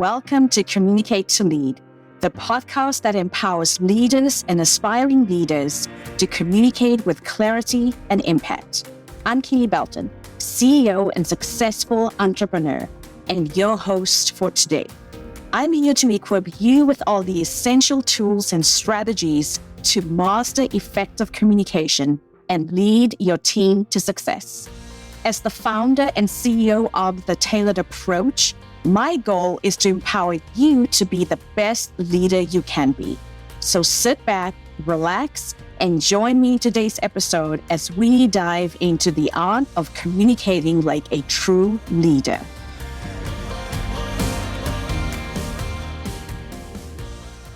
Welcome to Communicate to Lead, the podcast that empowers leaders and aspiring leaders to communicate with clarity and impact. I'm Keely Belton, CEO and successful entrepreneur, and your host for today. I'm here to equip you with all the essential tools and strategies to master effective communication and lead your team to success. As the founder and CEO of The Tailored Approach, my goal is to empower you to be the best leader you can be. So sit back, relax, and join me in today's episode as we dive into the art of communicating like a true leader.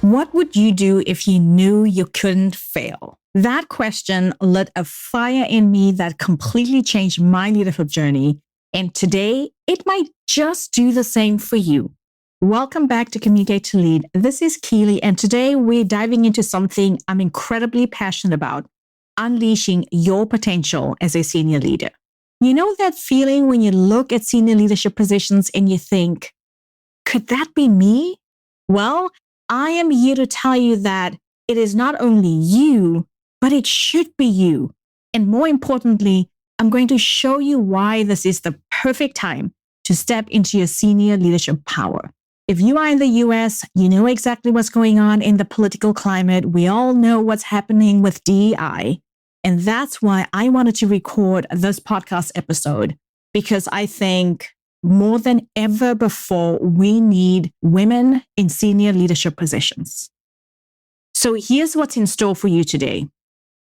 What would you do if you knew you couldn't fail? That question lit a fire in me that completely changed my leadership journey. And today, it might just do the same for you. Welcome back to Communicate to Lead. This is Keely, and today we're diving into something I'm incredibly passionate about, unleashing your potential as a senior leader. You know that feeling when you look at senior leadership positions and you think, could that be me? Well, I am here to tell you that it is not only you, but it should be you. And more importantly, I'm going to show you why this is the perfect time to step into your senior leadership power. If you are in the US, you know exactly what's going on in the political climate. We all know what's happening with DEI. And that's why I wanted to record this podcast episode, because I think more than ever before, we need women in senior leadership positions. So here's what's in store for you today.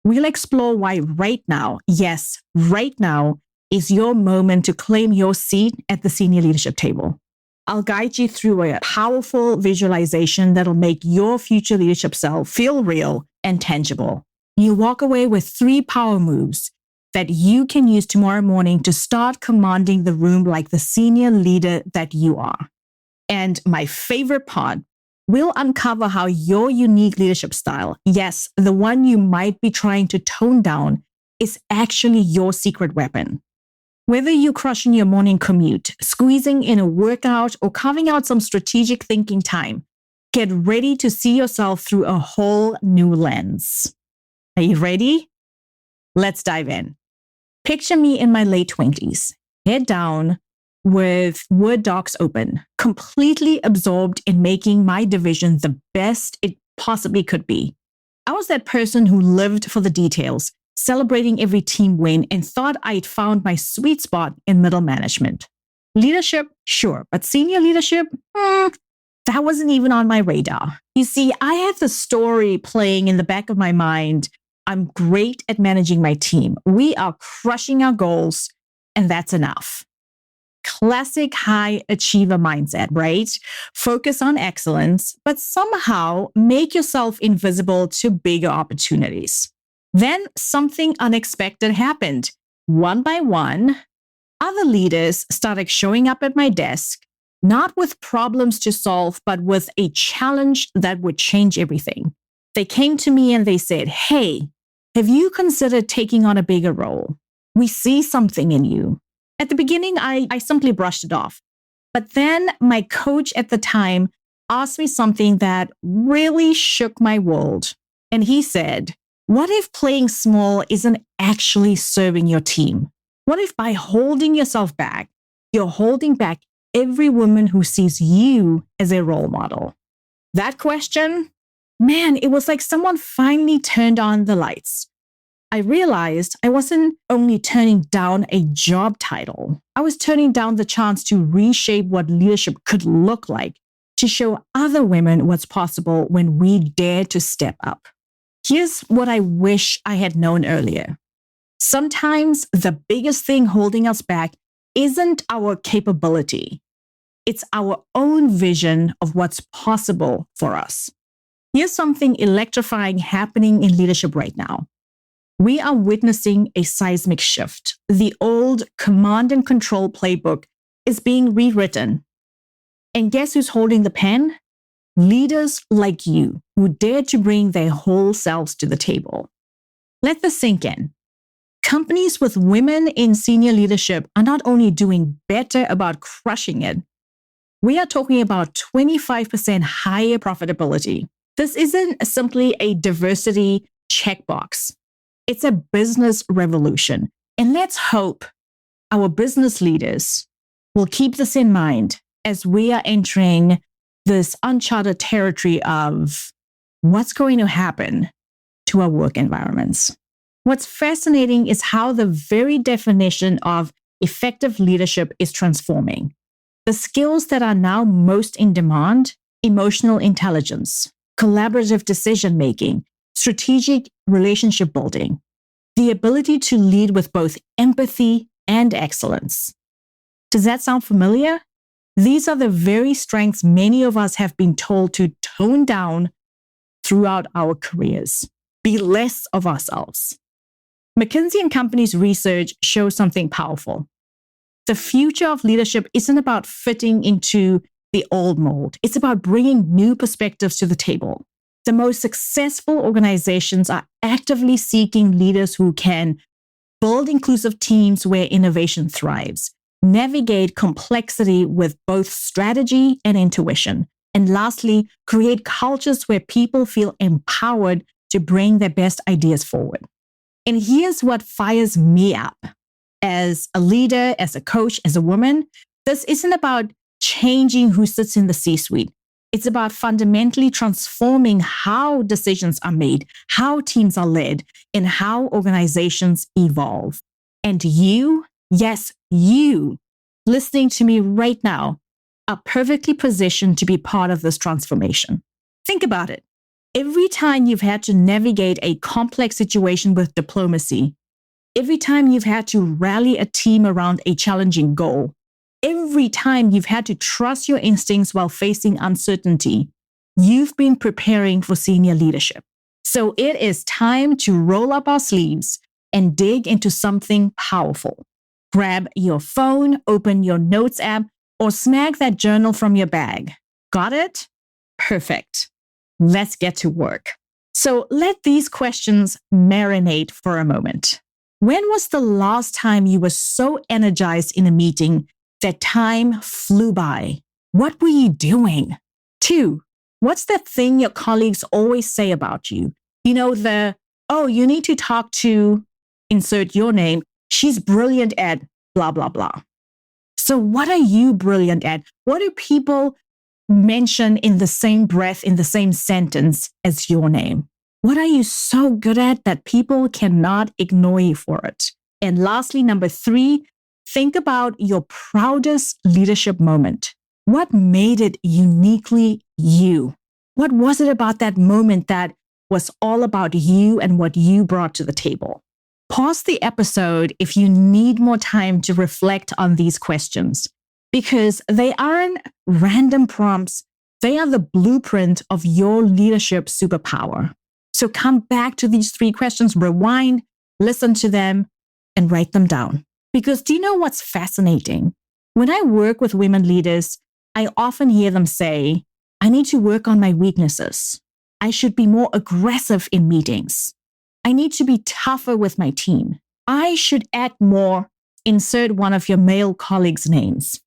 We'll explore why right now, yes, right now, is your moment to claim your seat at the senior leadership table. I'll guide you through a powerful visualization that'll make your future leadership self feel real and tangible. You walk away with 3 power moves that you can use tomorrow morning to start commanding the room like the senior leader that you are. And my favorite part, we'll uncover how your unique leadership style, yes, the one you might be trying to tone down, is actually your secret weapon. Whether you're crushing your morning commute, squeezing in a workout, or carving out some strategic thinking time, get ready to see yourself through a whole new lens. Are you ready? Let's dive in. Picture me in my late 20s, head down, with Word docs open, completely absorbed in making my division the best it possibly could be. I was that person who lived for the details, celebrating every team win, and thought I'd found my sweet spot in middle management. Leadership, sure, but senior leadership, that wasn't even on my radar. You see, I had the story playing in the back of my mind. I'm great at managing my team. We are crushing our goals, and that's enough. Classic high achiever mindset, right? Focus on excellence, but somehow make yourself invisible to bigger opportunities. Then something unexpected happened. One by one, other leaders started showing up at my desk, not with problems to solve, but with a challenge that would change everything. They came to me and they said, "Hey, have you considered taking on a bigger role? We see something in you." At the beginning, I simply brushed it off. But then my coach at the time asked me something that really shook my world. And he said, what if playing small isn't actually serving your team? What if by holding yourself back, you're holding back every woman who sees you as a role model? That question, man, it was like someone finally turned on the lights. I realized I wasn't only turning down a job title, I was turning down the chance to reshape what leadership could look like, to show other women what's possible when we dare to step up. Here's what I wish I had known earlier. Sometimes the biggest thing holding us back isn't our capability. It's our own vision of what's possible for us. Here's something electrifying happening in leadership right now. We are witnessing a seismic shift. The old command and control playbook is being rewritten. And guess who's holding the pen? Leaders like you who dare to bring their whole selves to the table. Let this sink in. Companies with women in senior leadership are not only doing better about crushing it, We are talking about 25% higher profitability. This isn't simply a diversity checkbox. It's a business revolution. And let's hope our business leaders will keep this in mind as we are entering this uncharted territory of what's going to happen to our work environments. What's fascinating is how the very definition of effective leadership is transforming. The skills that are now most in demand: emotional intelligence, collaborative decision making, strategic relationship building, the ability to lead with both empathy and excellence. Does that sound familiar? These are the very strengths many of us have been told to tone down throughout our careers. Be less of ourselves. McKinsey and Company's research shows something powerful. The future of leadership isn't about fitting into the old mold. It's about bringing new perspectives to the table. The most successful organizations are actively seeking leaders who can build inclusive teams where innovation thrives, navigate complexity with both strategy and intuition, and lastly, create cultures where people feel empowered to bring their best ideas forward. And here's what fires me up. As a leader, as a coach, as a woman, this isn't about changing who sits in the C-suite. It's about fundamentally transforming how decisions are made, how teams are led, and how organizations evolve. And you, yes, you, listening to me right now, are perfectly positioned to be part of this transformation. Think about it. Every time you've had to navigate a complex situation with diplomacy, every time you've had to rally a team around a challenging goal, every time you've had to trust your instincts while facing uncertainty, you've been preparing for senior leadership. So it is time to roll up our sleeves and dig into something powerful. Grab your phone, open your notes app, or snag that journal from your bag. Got it? Perfect. Let's get to work. So let these questions marinate for a moment. When was the last time you were so energized in a meeting that time flew by? What were you doing? 2, what's that thing your colleagues always say about you? You know, you need to talk to, insert your name, she's brilliant at blah, blah, blah. So what are you brilliant at? What do people mention in the same breath, in the same sentence as your name? What are you so good at that people cannot ignore you for it? And lastly, number 3, think about your proudest leadership moment. What made it uniquely you? What was it about that moment that was all about you and what you brought to the table? Pause the episode if you need more time to reflect on these questions, because they aren't random prompts. They are the blueprint of your leadership superpower. So come back to these 3 questions, rewind, listen to them, and write them down. Because do you know what's fascinating? When I work with women leaders, I often hear them say, I need to work on my weaknesses. I should be more aggressive in meetings. I need to be tougher with my team. I should add more, insert one of your male colleagues' names.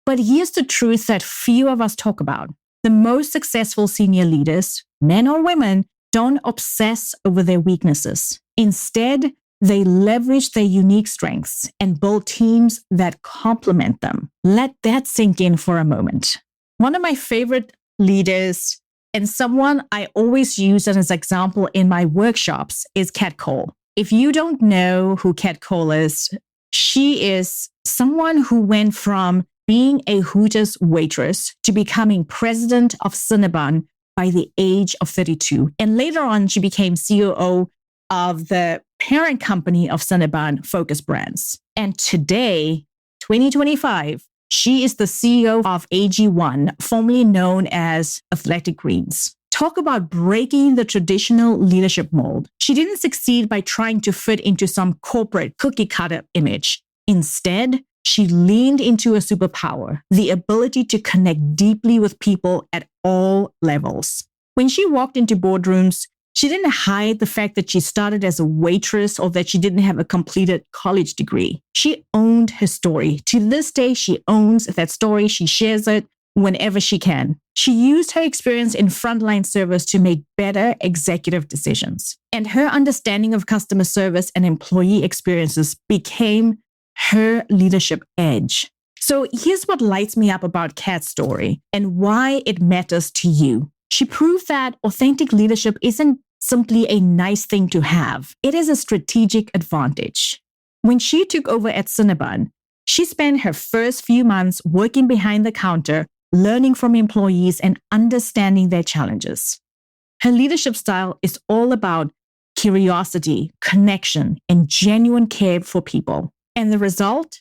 But here's the truth that few of us talk about. The most successful senior leaders, men or women, don't obsess over their weaknesses. Instead, they leverage their unique strengths and build teams that complement them. Let that sink in for a moment. One of my favorite leaders and someone I always use as an example in my workshops is Kat Cole. If you don't know who Kat Cole is, she is someone who went from being a Hooters waitress to becoming president of Cinnabon by the age of 32. And later on, she became COO of the parent company of Cinnabon, Focus Brands. And today, 2025, she is the CEO of AG1, formerly known as Athletic Greens. Talk about breaking the traditional leadership mold. She didn't succeed by trying to fit into some corporate cookie cutter image. Instead, she leaned into a superpower, the ability to connect deeply with people at all levels. When she walked into boardrooms, she didn't hide the fact that she started as a waitress or that she didn't have a completed college degree. She owned her story. To this day, she owns that story. She shares it. whenever she can. She used her experience in frontline service to make better executive decisions. And her understanding of customer service and employee experiences became her leadership edge. So here's what lights me up about Kat's story and why it matters to you. She proved that authentic leadership isn't simply a nice thing to have. It is a strategic advantage. When she took over at Cinnabon, she spent her first few months working behind the counter, learning from employees and understanding their challenges. Her leadership style is all about curiosity, connection, and genuine care for people. And the result?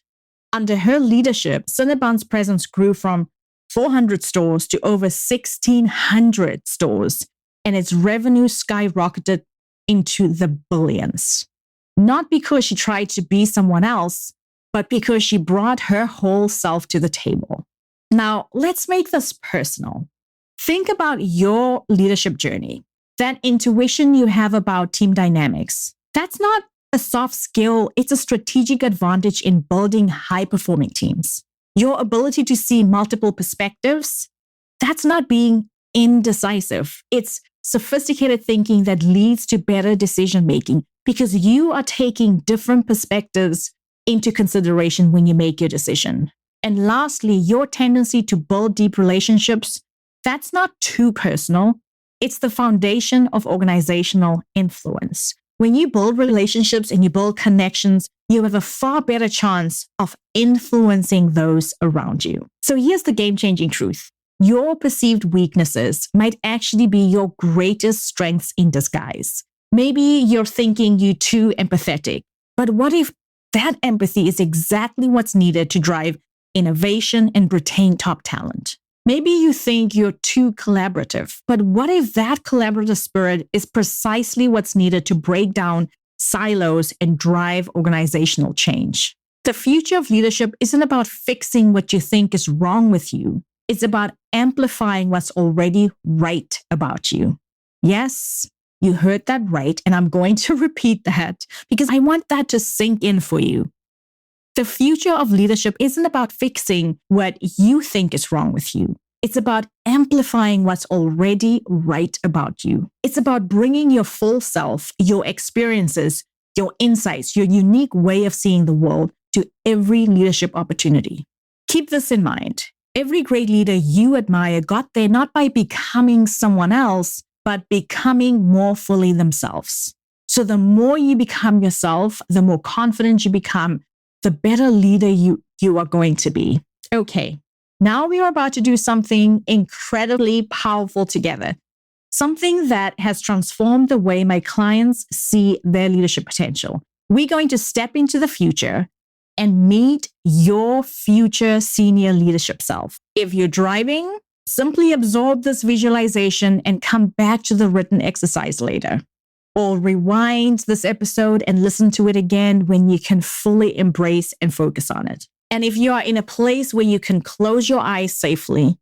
Under her leadership, Cinnabon's presence grew from 400 stores to over 1,600 stores, and its revenue skyrocketed into the billions. Not because she tried to be someone else, but because she brought her whole self to the table. Now, let's make this personal. Think about your leadership journey, that intuition you have about team dynamics. That's not a soft skill, it's a strategic advantage in building high-performing teams. Your ability to see multiple perspectives, that's not being indecisive. It's sophisticated thinking that leads to better decision-making because you are taking different perspectives into consideration when you make your decision. And lastly, your tendency to build deep relationships, that's not too personal. It's the foundation of organizational influence. When you build relationships and you build connections, you have a far better chance of influencing those around you. So here's the game-changing truth. Your perceived weaknesses might actually be your greatest strengths in disguise. Maybe you're thinking you're too empathetic, but what if that empathy is exactly what's needed to drive innovation and retain top talent? Maybe you think you're too collaborative, but what if that collaborative spirit is precisely what's needed to break down silos and drive organizational change? The future of leadership isn't about fixing what you think is wrong with you. It's about amplifying what's already right about you. Yes, you heard that right, and I'm going to repeat that because I want that to sink in for you. The future of leadership isn't about fixing what you think is wrong with you. It's about amplifying what's already right about you. It's about bringing your full self, your experiences, your insights, your unique way of seeing the world to every leadership opportunity. Keep this in mind. Every great leader you admire got there not by becoming someone else, but becoming more fully themselves. So the more you become yourself, the more confident you become, the better leader you are going to be. Okay, now we are about to do something incredibly powerful together. Something that has transformed the way my clients see their leadership potential. We're going to step into the future and meet your future senior leadership self. If you're driving, simply absorb this visualization and come back to the written exercise later. Or rewind this episode and listen to it again when you can fully embrace and focus on it. And if you are in a place where you can close your eyes safely,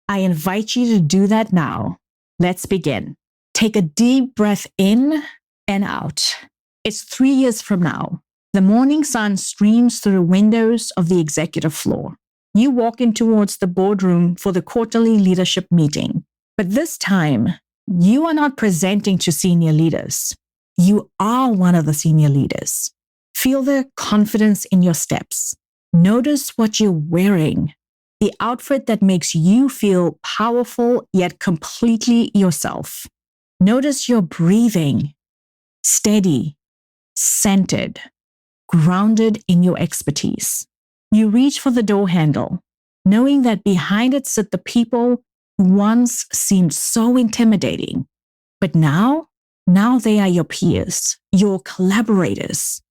I invite you to do that now. Let's begin. Take a deep breath in and out. It's 3 years from now. The morning sun streams through the windows of the executive floor. You walk in towards the boardroom for the quarterly leadership meeting. But this time, you are not presenting to senior leaders. You are one of the senior leaders. Feel the confidence in your steps. Notice what you're wearing, the outfit that makes you feel powerful yet completely yourself. Notice your breathing, steady, centered, grounded in your expertise. You reach for the door handle, knowing that behind it sit the people who once seemed so intimidating, but now they are your peers, your collaborators,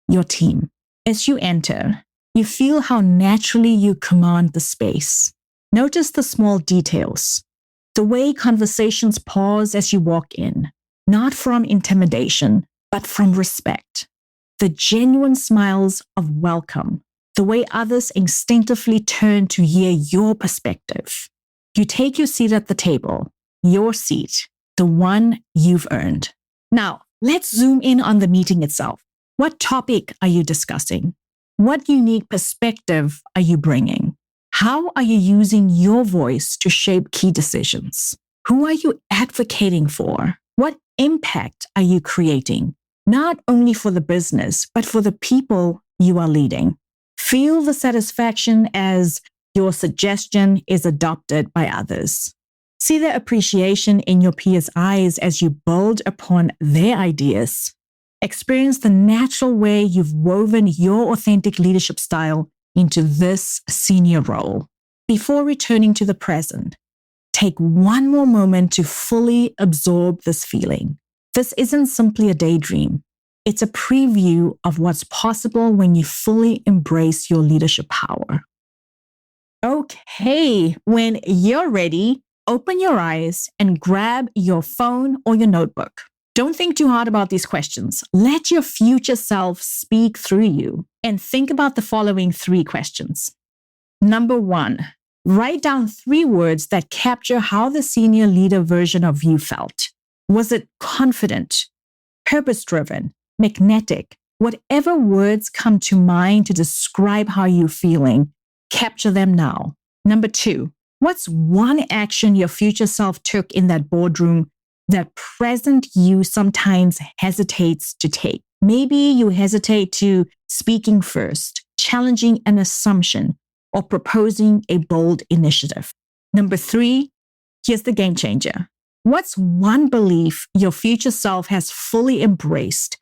your team. As you enter, you feel how naturally you command the space. Notice the small details, the way conversations pause as you walk in, not from intimidation, but from respect. The genuine smiles of welcome, the way others instinctively turn to hear your perspective. You take your seat at the table, your seat, the one you've earned. Now, let's zoom in on the meeting itself. What topic are you discussing? What unique perspective are you bringing? How are you using your voice to shape key decisions? Who are you advocating for? What impact are you creating? Not only for the business, but for the people you are leading. Feel the satisfaction as your suggestion is adopted by others. See the appreciation in your peers' eyes as you build upon their ideas. Experience the natural way you've woven your authentic leadership style into this senior role. Before returning to the present, take one more moment to fully absorb this feeling. This isn't simply a daydream. It's a preview of what's possible when you fully embrace your leadership power. Okay, when you're ready, open your eyes and grab your phone or your notebook. Don't think too hard about these questions. Let your future self speak through you and think about the following 3 questions. Number 1, write down 3 words that capture how the senior leader version of you felt. Was it confident, purpose-driven, magnetic? Whatever words come to mind to describe how you're feeling, capture them now. Number 2, what's one action your future self took in that boardroom that present you sometimes hesitates to take? Maybe you hesitate to speaking first, challenging an assumption, or proposing a bold initiative. Number 3, here's the game changer. What's one belief your future self has fully embraced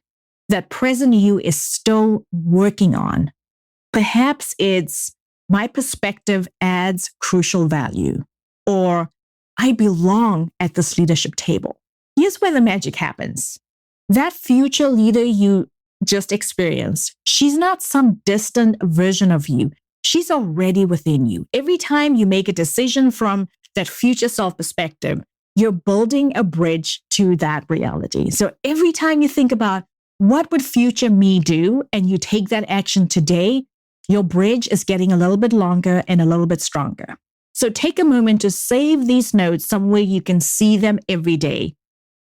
that present you is still working on? Perhaps it's, my perspective adds crucial value, or I belong at this leadership table. Here's where the magic happens. That future leader you just experienced, she's not some distant version of you. She's already within you. Every time you make a decision from that future self perspective, you're building a bridge to that reality. So every time you think about what would future me do, and you take that action today, your bridge is getting a little bit longer and a little bit stronger. So take a moment to save these notes somewhere you can see them every day.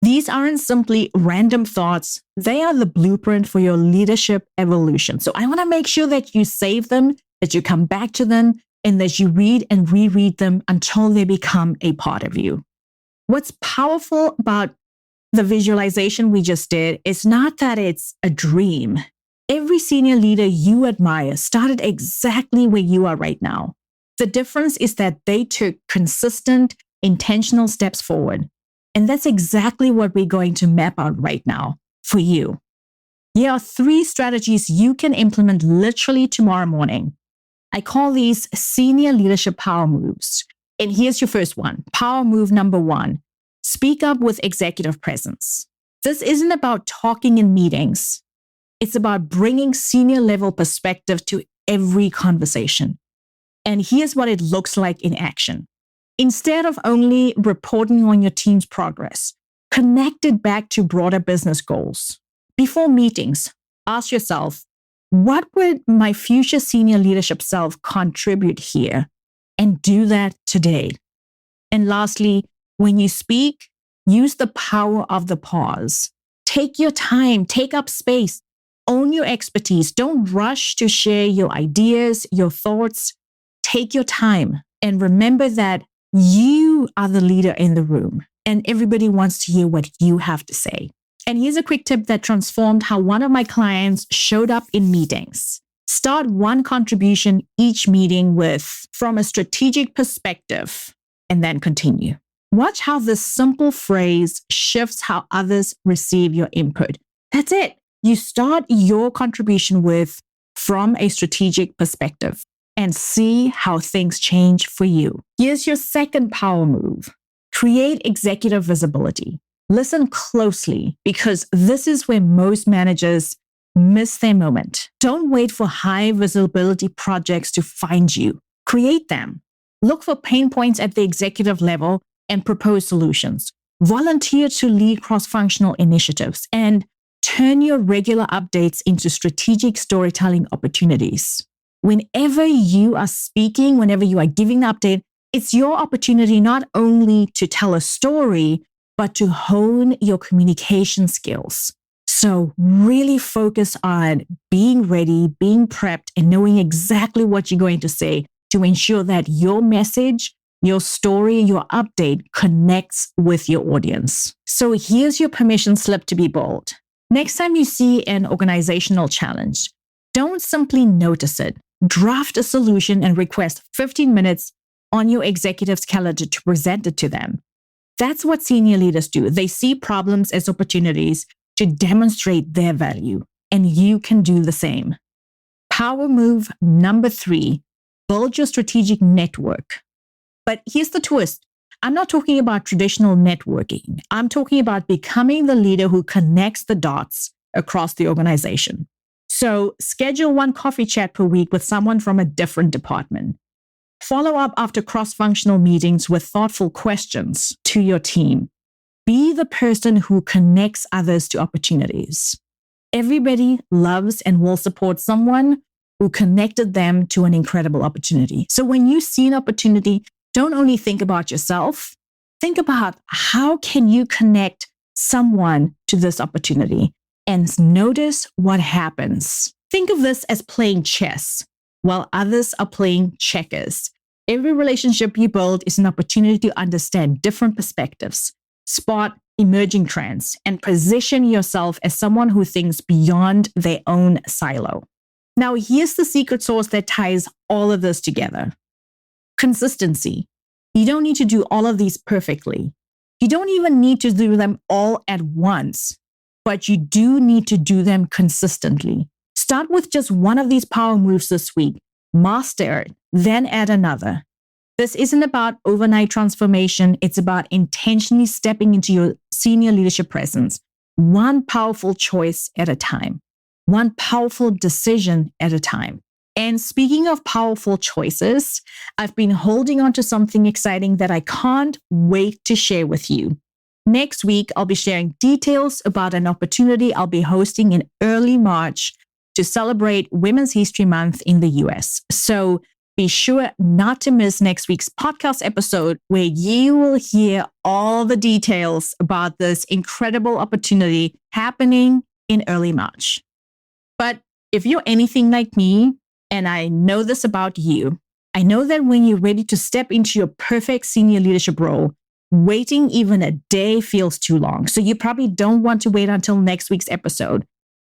These aren't simply random thoughts. They are the blueprint for your leadership evolution. So I want to make sure that you save them, that you come back to them, and that you read and reread them until they become a part of you. What's powerful about the visualization we just did is not that it's a dream. Every senior leader you admire started exactly where you are right now. The difference is that they took consistent, intentional steps forward. And that's exactly what we're going to map out right now for you. Here are 3 strategies you can implement literally tomorrow morning. I call these senior leadership power moves. And here's your first one. Power move number 1. Speak up with executive presence. This isn't about talking in meetings. It's about bringing senior level perspective to every conversation. And here's what it looks like in action. Instead of only reporting on your team's progress, connect it back to broader business goals. Before meetings, ask yourself, what would my future senior leadership self contribute here? And do that today. And lastly, when you speak, use the power of the pause. Take your time, take up space, own your expertise. Don't rush to share your ideas, your thoughts. Take your time and remember that you are the leader in the room and everybody wants to hear what you have to say. And here's a quick tip that transformed how one of my clients showed up in meetings. Start one contribution each meeting with, from a strategic perspective, and then continue. Watch how this simple phrase shifts how others receive your input. That's it. You start your contribution with, from a strategic perspective, and see how things change for you. Here's your second power move. Create executive visibility. Listen closely because this is where most managers miss their moment. Don't wait for high visibility projects to find you. Create them. Look for pain points at the executive level and propose solutions. Volunteer to lead cross-functional initiatives and turn your regular updates into strategic storytelling opportunities. Whenever you are speaking, whenever you are giving an update, it's your opportunity not only to tell a story, but to hone your communication skills. So really focus on being ready, being prepped, and knowing exactly what you're going to say to ensure that your message, your story, your update connects with your audience. So here's your permission slip to be bold. Next time you see an organizational challenge, don't simply notice it. Draft a solution and request 15 minutes on your executive's calendar to present it to them. That's what senior leaders do. They see problems as opportunities to demonstrate their value, and you can do the same. Power move number 3, build your strategic network. But here's the twist. I'm not talking about traditional networking. I'm talking about becoming the leader who connects the dots across the organization. So schedule one coffee chat per week with someone from a different department. Follow up after cross-functional meetings with thoughtful questions to your team. Be the person who connects others to opportunities. Everybody loves and will support someone who connected them to an incredible opportunity. So when you see an opportunity, don't only think about yourself, think about how can you connect someone to this opportunity and notice what happens. Think of this as playing chess while others are playing checkers. Every relationship you build is an opportunity to understand different perspectives, spot emerging trends, and position yourself as someone who thinks beyond their own silo. Now, here's the secret sauce that ties all of this together. Consistency. You don't need to do all of these perfectly. You don't even need to do them all at once, but you do need to do them consistently. Start with just one of these power moves this week. Master it, then add another. This isn't about overnight transformation. It's about intentionally stepping into your senior leadership presence, one powerful choice at a time, one powerful decision at a time. And speaking of powerful choices, I've been holding on to something exciting that I can't wait to share with you. Next week, I'll be sharing details about an opportunity I'll be hosting in early March to celebrate Women's History Month in the US. So be sure not to miss next week's podcast episode where you will hear all the details about this incredible opportunity happening in early March. But if you're anything like me, and I know this about you, I know that when you're ready to step into your perfect senior leadership role, waiting even a day feels too long. So you probably don't want to wait until next week's episode.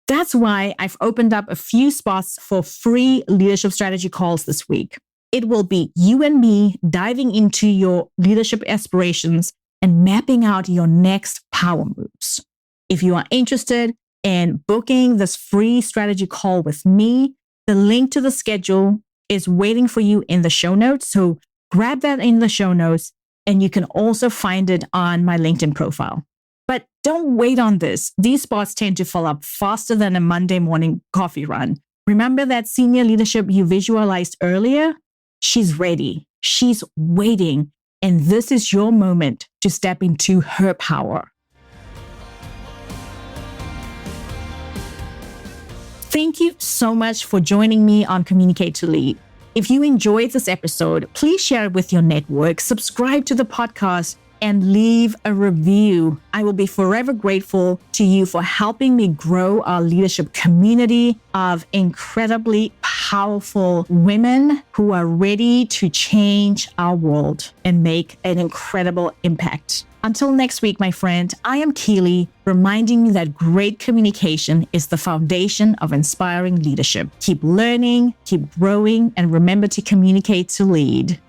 That's why I've opened up a few spots for free leadership strategy calls this week. It will be you and me diving into your leadership aspirations and mapping out your next power moves. If you are interested in booking this free strategy call with me, the link to the schedule is waiting for you in the show notes. So grab that in the show notes, and you can also find it on my LinkedIn profile. But don't wait on this. These spots tend to fill up faster than a Monday morning coffee run. Remember that senior leadership you visualized earlier? She's ready. She's waiting. And this is your moment to step into her power. Thank you so much for joining me on Communicate to Lead. If you enjoyed this episode, please share it with your network, subscribe to the podcast, and leave a review. I will be forever grateful to you for helping me grow our leadership community of incredibly powerful women who are ready to change our world and make an incredible impact. Until next week, my friend, I am Keely, reminding you that great communication is the foundation of inspiring leadership. Keep learning, keep growing, and remember to communicate to lead.